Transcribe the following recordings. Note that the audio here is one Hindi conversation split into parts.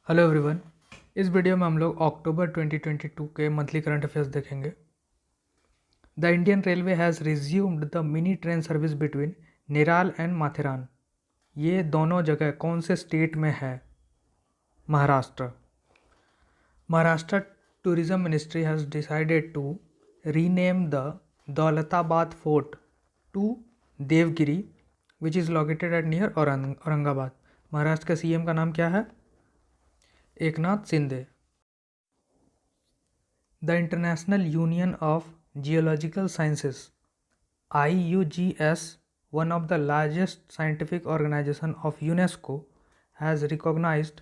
Hello everyone. इस वीडियो में हम लोग अक्टूबर 2022 के मंथली करंट अफेयर्स देखेंगे। The Indian railway has resumed the mini train service between Neral and Matheran. ये दोनों जगह कौन से स्टेट में है? Maharashtra. Maharashtra tourism ministry has decided to rename the Daulatabad fort to Devagiri which is located at near Aurangabad. Maharashtra के सीएम का नाम क्या है? Eknath Shinde. The International Union of Geological Sciences (IUGS), one of the largest scientific organizations of UNESCO, has recognized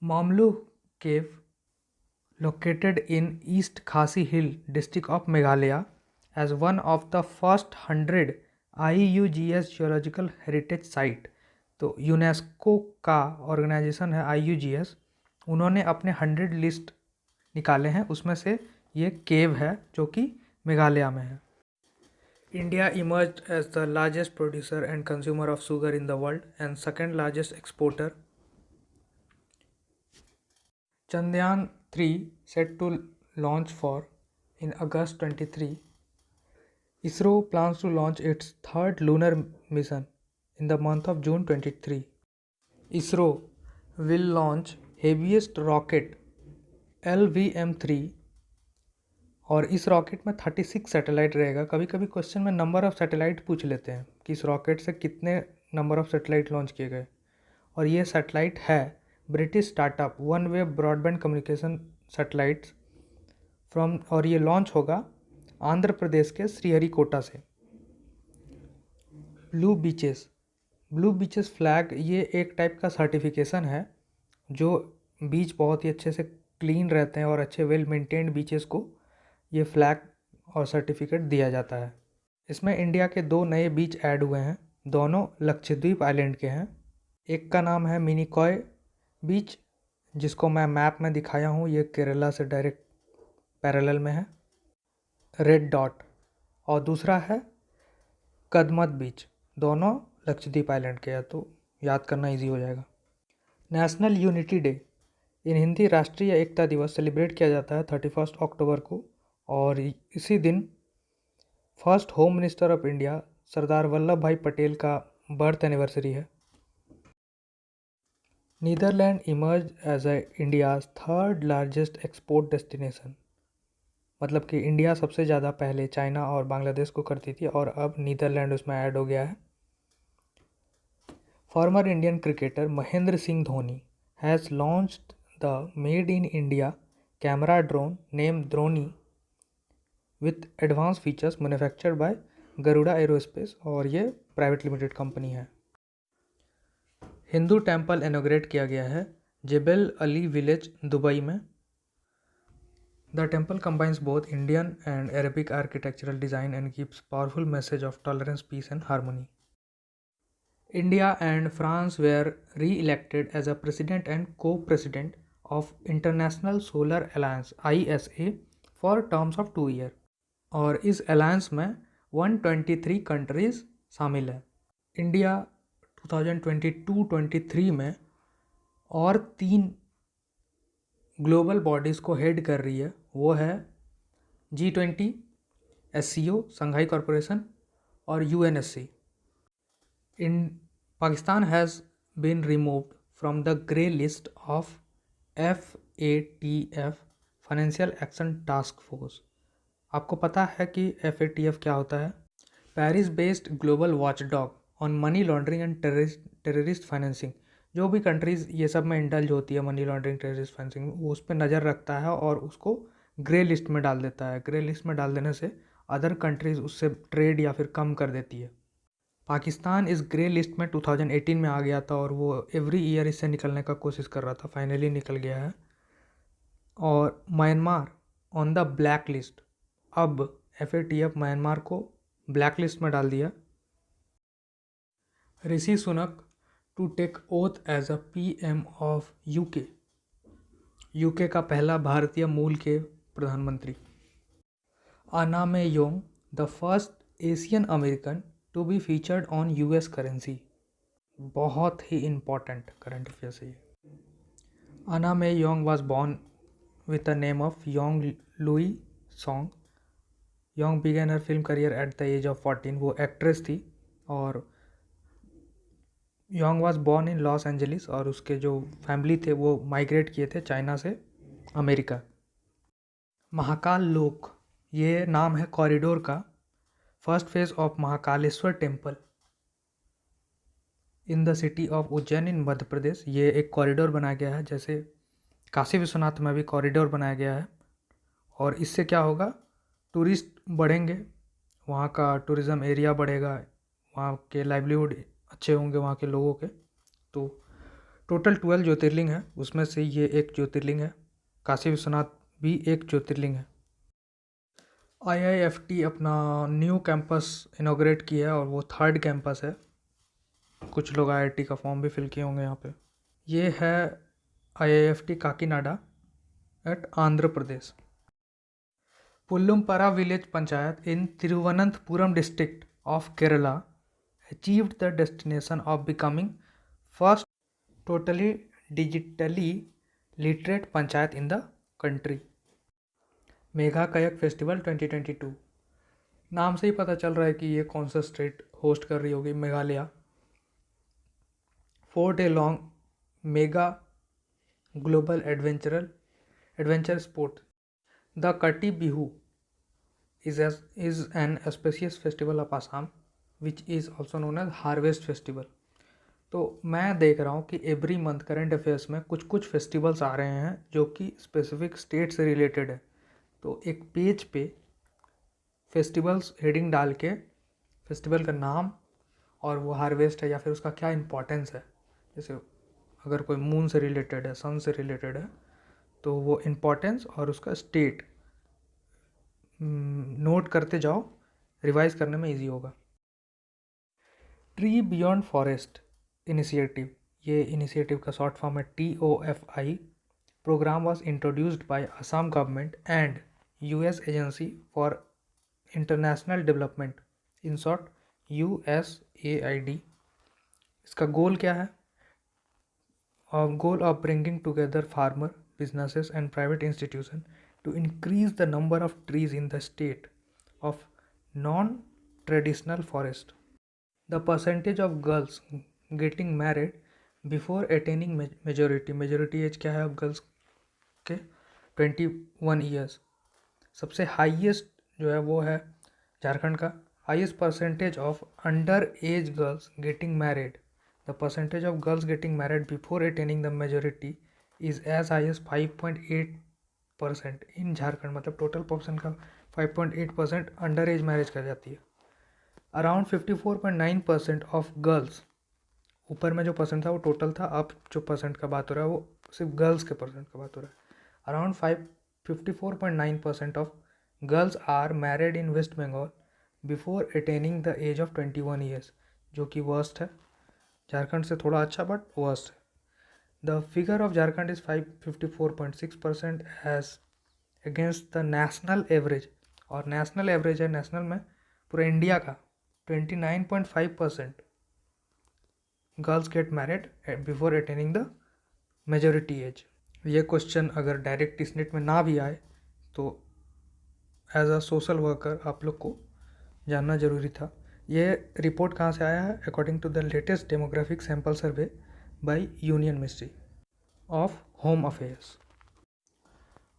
Mamlu Cave, located in East Khasi Hill district of Meghalaya, as one of the first 100 IUGS Geological Heritage Site। तो यूनेस्को का ऑर्गेनाइजेशन है IUGS, उन्होंने अपने 100 लिस्ट निकाले हैं, उसमें से ये केव है जो कि मेघालय में है। India emerge as the largest producer and consumer of sugar in the world and second largest exporter. Chandrayaan 3 set to launch for in August 23। ISRO plans to launch its third lunar mission in the month of June 23। ISRO will launch heaviest rocket LVM-3 और इस रॉकेट में 36 सैटेलाइट रहेगा। कभी कभी क्वेश्चन में नंबर ऑफ़ सैटेलाइट पूछ लेते हैं कि इस रॉकेट से कितने नंबर ऑफ़ सैटेलाइट लॉन्च किए गए, और ये सैटेलाइट है British startup one way broadband communication satellites from, और ये लॉन्च होगा आंध्र प्रदेश के श्रीहरिकोटा से। ब्लू बीचेस फ्लैग, ये एक टाइप का सर्टिफिकेशन है जो बीच बहुत ही अच्छे से क्लीन रहते हैं और अच्छे वेल मेंटेन्ड बीचेस को ये फ्लैग और सर्टिफिकेट दिया जाता है। इसमें इंडिया के 2 नए बीच ऐड हुए हैं, दोनों लक्षद्वीप आइलैंड के हैं। एक का नाम है मिनिकॉय बीच, जिसको मैं मैप में दिखाया हूँ, ये केरला से डायरेक्ट पैरेलल में है, रेड डॉट। और दूसरा है कदमत बीच, दोनों लक्षद्वीप आइलैंड के हैं, तो याद करना इजी हो जाएगा। नेशनल यूनिटी डे, इन हिंदी राष्ट्रीय एकता दिवस सेलिब्रेट किया जाता है 31 अक्टूबर को, और इसी दिन first home minister of India Sardar Vallabh Bhai Patel का बर्थ एनिवर्सरी है। Netherland emerge as India's third largest export destination, मतलब कि इंडिया सबसे ज़्यादा पहले चाइना और बांग्लादेश को करती थी और अब नीदरलैंड उसमें ऐड हो गया है। Former Indian cricketer Mahendra Singh Dhoni has launched the made in India camera drone name Droni with advance features manufactured by Garuda aerospace, और ये प्राइवेट लिमिटेड कंपनी है। हिंदू टेम्पल इनॉग्रेट किया गया है जेबल अली विलेज दुबई में। The temple combines both Indian and Arabic architectural design and gives powerful message of tolerance, peace and harmony. India and France were re elected as a president and co president of international solar alliance ISA for terms of 2 year, और इस अलायंस में 123 कंट्रीज़ शामिल है। इंडिया 2022-23 में और 3 ग्लोबल बॉडीज़ को हेड कर रही है, वो है G20, SCO संघाई कॉरपोरेशन और UNSC। In Pakistan has been removed from the grey list of FATF financial action task force. आपको पता है कि FATF क्या होता है? Paris based global watchdog on money laundering and terrorist financing. जो भी कंट्रीज़ ये सब में इंडल्ज होती है मनी लॉन्ड्रिंग टेररिस्ट फाइनेंसिंग, वो उस पर नज़र रखता है और उसको ग्रे लिस्ट में डाल देता है। ग्रे लिस्ट में डाल देने से अदर कंट्रीज़ उससे ट्रेड या फिर कम कर देती है। पाकिस्तान इस ग्रे लिस्ट में 2018 में आ गया था और वो एवरी ईयर इससे निकलने का कोशिश कर रहा था, फाइनली निकल गया है। और Myanmar on the black list, अब FATF म्यांमार को ब्लैक लिस्ट में डाल दिया। Rishi Sunak to take oath as a PM of UK का पहला भारतीय मूल के प्रधानमंत्री। Anna May Wong the first Asian American to be featured on US currency. बहुत ही इम्पॉर्टेंट करंट अफेयर्स है ये। Anna May Young was born with the name of Yong Louis Song. Young began her film career at the age of 14. वो एक्ट्रेस थी और Yong was born in Los Angeles और उसके जो फैमिली थे वो माइग्रेट किए थे चाइना से अमेरिका। महाकाल लोक ये नाम है कॉरिडोर का। First phase of Mahakaleshwar temple in the city of Ujjain in Madhya Pradesh. ये एक कॉरिडोर बनाया गया है, जैसे काशी विश्वनाथ में भी कॉरिडोर बनाया गया है। और इससे क्या होगा, टूरिस्ट बढ़ेंगे, वहाँ का टूरिज़्म एरिया बढ़ेगा, वहाँ के लाइवलीहुड अच्छे होंगे वहाँ के लोगों के। तो टोटल 12 ज्योतिर्लिंग है, उसमें से ये एक ज्योतिर्लिंग है। काशी विश्वनाथ भी एक ज्योतिर्लिंग है। IIFT अपना न्यू कैंपस इनॉग्रेट किया है और वो 3rd कैंपस है। कुछ लोग IIT का फॉर्म भी फिल किए होंगे यहाँ पे। ये है IIFT Kakinada at Andhra Pradesh. Pullampara village panchayat in Thiruvananthapuram district of Kerala achieved the destination of becoming first totally digitally literate panchayat in the country। Megha kayak festival 2022। नाम से ही पता चल रहा है कि ये कौन सा स्टेट होस्ट कर रही होगी, Meghalaya. 4 day long mega global adventure sport. The कटी Bihu is an auspicious festival of Assam which is also known as harvest festival. तो मैं देख रहा हूँ कि एवरी मंथ करंट अफेयर्स में कुछ कुछ फेस्टिवल्स आ रहे हैं जो कि स्पेसिफिक स्टेट से रिलेटेड है। तो एक पेज पे फेस्टिवल्स हेडिंग डाल के फेस्टिवल का नाम और वो हार्वेस्ट है या फिर उसका क्या इम्पोर्टेंस है, जैसे अगर कोई मून से रिलेटेड है, सन से रिलेटेड है, तो वो इम्पोर्टेंस और उसका स्टेट नोट करते जाओ, रिवाइज करने में इजी होगा। ट्री बियॉन्ड फॉरेस्ट इनिशिएटिव, ये इनिशिएटिव का शॉर्ट फॉर्म है TOFI। Programme was introduced by Assam government and US agency for international development, in short USAID। इसका गोल क्या है? Goal of bringing together farmer, businesses and private institutions to increase the number of trees in the state of non-traditional forest. The percentage of girls getting married before attaining majority age क्या है अब गर्ल्स के 21 ईयर्स। सबसे हाईएस्ट जो है वो है झारखंड का। Highest percentage of under age girls getting married, the percentage of girls getting married before attaining the majority is as high as 5.8% in Jharkhand. मतलब टोटल पॉपुलेशन का 5.8% अंडर एज मैरिज कर जाती है। अराउंड 54.9% ऑफ गर्ल्स, ऊपर में जो परसेंट था वो टोटल था, अब जो परसेंट का बात हो रहा है वो सिर्फ गर्ल्स के परसेंट का बात हो रहा है। Around 54.9% of girls are married in West Bengal before attaining the age of 21 years, जो कि वर्स्ट है। झारखंड से थोड़ा अच्छा बट वर्स्ट है। The figure of Jharkhand is 54.6% as against the national average, और नेशनल एवरेज है नेशनल में पूरे इंडिया का 29.5% girls get married before attaining the majority age. ये क्वेश्चन अगर डायरेक्ट टिसनेट में ना भी आए तो एज अ सोशल वर्कर आप लोग को जानना ज़रूरी था। ये रिपोर्ट कहाँ से आया है? According to the latest demographic sample survey by union ministry of home affairs.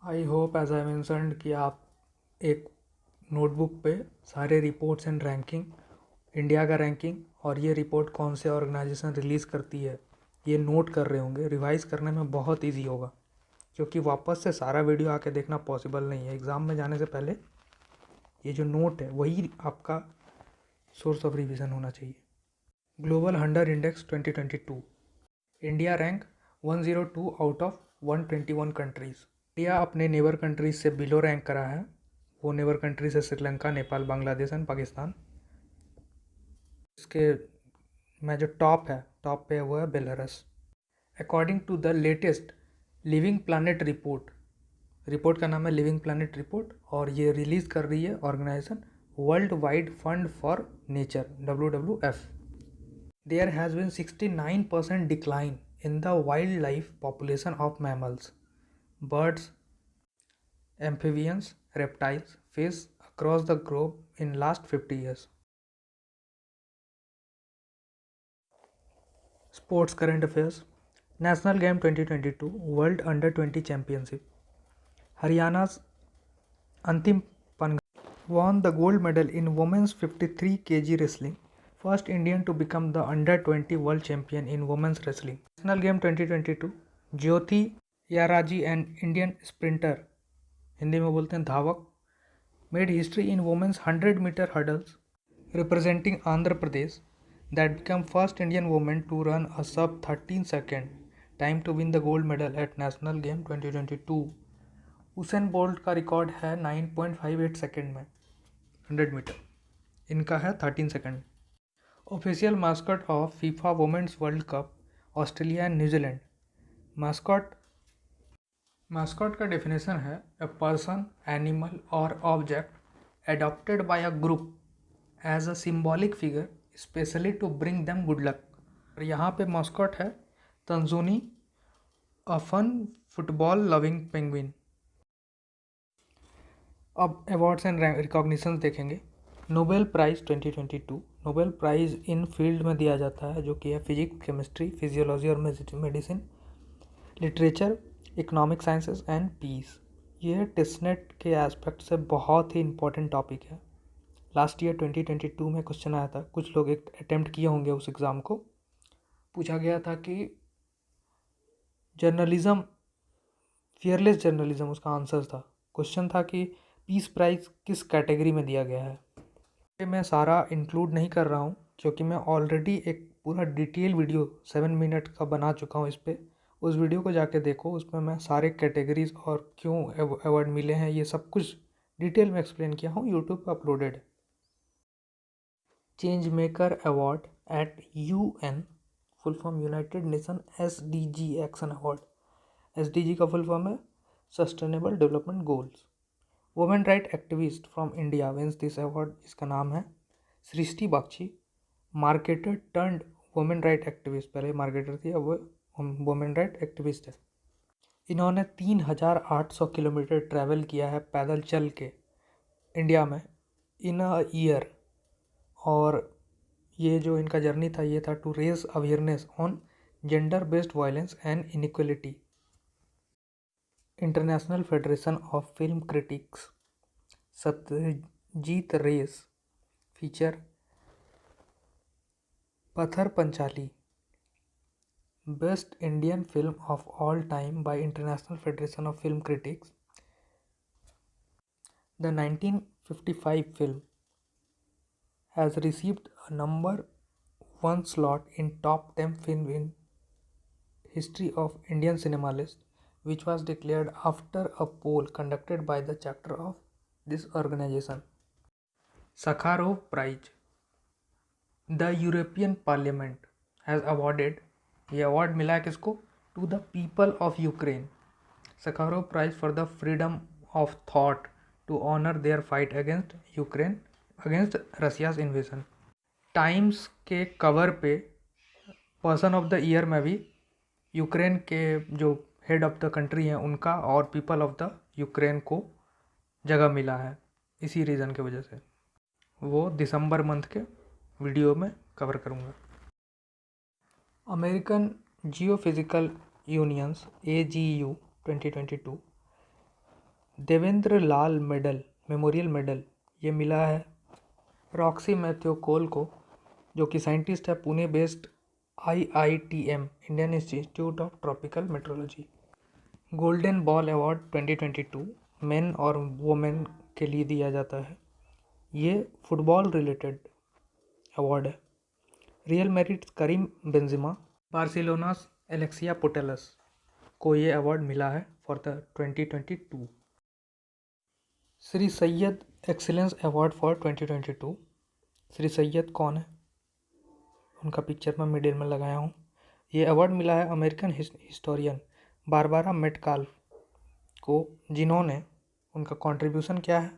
I hope as I mentioned कि आप एक नोटबुक पे सारे रिपोर्ट्स एंड रैंकिंग, इंडिया का रैंकिंग और ये रिपोर्ट कौन से ऑर्गेनाइजेशन रिलीज़ करती है, ये नोट कर रहे होंगे। रिवाइज़ करने में बहुत इजी होगा, क्योंकि वापस से सारा वीडियो आके देखना पॉसिबल नहीं है। एग्ज़ाम में जाने से पहले ये जो नोट है वही आपका सोर्स ऑफ रिवीजन होना चाहिए। Global hunger index 2022, India rank 102 out of 121 countries. India अपने नेबर कंट्रीज से बिलो रैंक करा है। वो नेबर कंट्रीज है श्रीलंका, नेपाल, बांग्लादेश एंड पाकिस्तान। इसके में जो टॉप पे वो है Belarus. According to the latest living planet report का नाम है लिविंग प्लानट रिपोर्ट, और ये रिलीज़ कर रही है organisation world wide fund for nature WWF। There has been 69% decline in the wildlife population of mammals, birds, amphibians, reptiles, fish across the globe in last 50 years. Sports current affairs. National Game 2022 World Under 20 Championship. Haryana's Antim Panghal won the gold medal in women's 53 kg wrestling, first Indian to become the under 20 world champion in women's wrestling. National Game 2022 Jyothi Yarraji an Indian sprinter, Hindi में बोलते हैं धावक, made history in women's 100 metre hurdles representing Andhra Pradesh that became first Indian woman to run a sub 13 second time to win the gold medal at National Game 2022. Usain Bolt का रिकॉर्ड है 9.58 सेकेंड में 100 मीटर, इनका है 13 सेकेंड. Official mascot of FIFA women's world cup Australia and New Zealand. Mascot का डेफिनेशन है ए पर्सन, एनिमल और object adopted by a group as a symbolic figure specially to bring them good luck. और यहाँ पे मास्कट है Tazuni, a fun football loving penguin. अब अवार्ड्स एंड रिकॉग्निशन देखेंगे. नोबेल प्राइज़ 2022 नोबेल प्राइज़ इन फील्ड में दिया जाता है जो कि है फिजिक्स, केमिस्ट्री, फिजियोलॉजी और medicine, literature, economic sciences and peace. ये टेस्टनेट के एस्पेक्ट से बहुत ही इंपॉर्टेंट टॉपिक है. लास्ट ईयर 2022 में क्वेश्चन आया था, कुछ लोग एक अटेम्प्ट किए होंगे उस एग्ज़ाम को. पूछा गया था कि जर्नलिज़म, फियरलेस जर्नलिज़म उसका आंसर था. क्वेश्चन था कि पीस प्राइज़ किस कैटेगरी में दिया गया है. मैं सारा इंक्लूड नहीं कर रहा हूँ क्योंकि मैं ऑलरेडी एक पूरा डिटेल वीडियो 7 मिनट का बना चुका हूँ इस पर. उस वीडियो को जाके देखो, उसमें मैं सारे कैटेगरीज और क्यों अवार्ड मिले हैं ये सब कुछ डिटेल में एक्सप्लेन किया हूँ, यूट्यूब पर अपलोडेड है. Change maker award at UN, full form United Nation SDG action award. SDG का फुल फॉर्म है sustainable development goals. Women right activist from India wins this award. इसका नाम है Srishti Bagchi. Marketer turned women right activist, पहले मार्केटर थी, अब वो वुमेन राइट एक्टिविस्ट है. इन्होंने 3800 किलोमीटर ट्रैवल किया है पैदल चल के इंडिया में इन अ ईयर. और ये जो इनका जर्नी था ये था to raise awareness on gender based violence and inequality. International federation of film critics Satyajit Ray's feature Pather Panchali, best Indian film of all time by international federation of film critics. The 1955 film has received a number 1 slot in top 10 film in history of Indian cinema list, which was declared after a poll conducted by the chapter of this organization. Sakharov Prize. The European Parliament has awarded, ये award मिला है किसको? To the people of Ukraine. Sakharov Prize for the freedom of thought to honor their fight against Ukraine, against Russia's invasion. Times के कवर पे पर्सन ऑफ द ईयर में भी यूक्रेन के जो हेड ऑफ द कंट्री हैं उनका और पीपल ऑफ द यूक्रेन को जगह मिला है. इसी रीज़न की वजह से वो दिसंबर मंथ के वीडियो में कवर करूँगा. American geophysical unions AGU 2022 Devendra Lal medal, memorial medal, ये मिला है रॉक्सी मैथ्यू कोल को, जो कि साइंटिस्ट है Pune based IITM Indian institute of tropical metrology. Golden ball award 2022 main और वुमेन के लिए दिया जाता है. ये फुटबॉल रिलेटेड अवार्ड है. रियल मेरिट करीम बेंजिमा, बार्सिलोनास एलेक्सिया पुटेलस को ये अवार्ड मिला है for the 2022. Shri Syed excellence award for 2022. Shri Syed कौन है? उनका पिक्चर मैं मिडिल में लगाया हूँ. ये अवार्ड मिला है अमेरिकन हिस्टोरियन बारबारा मेटकाल्फ को, जिन्होंने, उनका कंट्रीब्यूशन क्या है?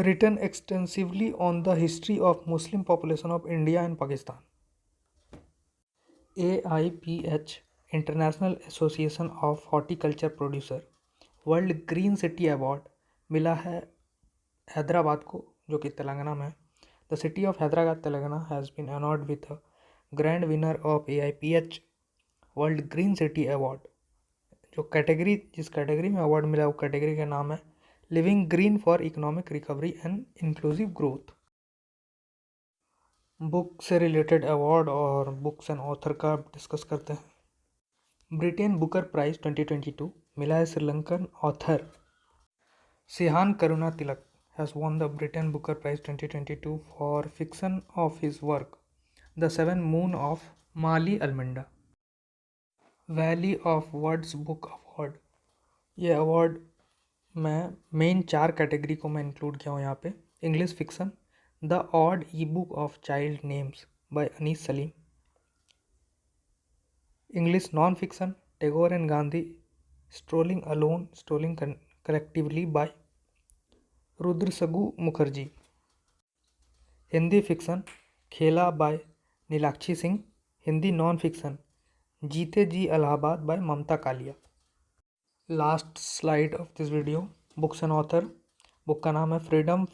Written extensively on the history of Muslim population of India and Pakistan. AIPH international association of horticulture producer world green city award मिला है हैदराबाद को, जो कि तेलंगाना में है। The city of Hyderabad Telangana has been honoured with a grand winner of AIPH world green city award. जो कैटेगरी, जिस कैटेगरी में अवार्ड मिला, वो कैटेगरी का नाम है living green for economic recovery and inclusive growth. Book से रिलेटेड अवार्ड और बुक्स एंड ऑथर का डिस्कस करते हैं। ब्रिटेन बुकर प्राइज 2022 मिला है Sri Lankan author Sheehan Karuna Tilak has won the Britain Booker Prize 2022 for fiction of his work The Seven Moon of Maali Almeida. Valley of words book award, ये अवार्ड मैं मेन 4 कैटेगरी को मैं इंक्लूड किया हूँ यहाँ पे। इंग्लिश फिक्सन, द ऑड ई book of child names by Anees Salim. English non fiction, Tagore and Gandhi, strolling alone, strolling collectively by Rudrangshu Mukherjee. Hindi fiction, Khela by Nilakshi Singh. Hindi non fiction, Jeete Ji Allahabad by Mamta Kalia. Last slide of this video, books and author. Book का नाम है freedom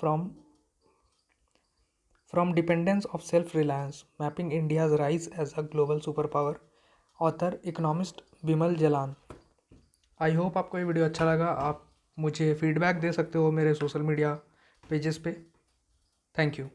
from dependence of self reliance mapping India's rise as a global super power. Author economist Bimal Jalan. I hope आपको ये वीडियो अच्छा लगा। आप मुझे फीडबैक दे सकते हो मेरे सोशल मीडिया पेजेस पे। Thank you.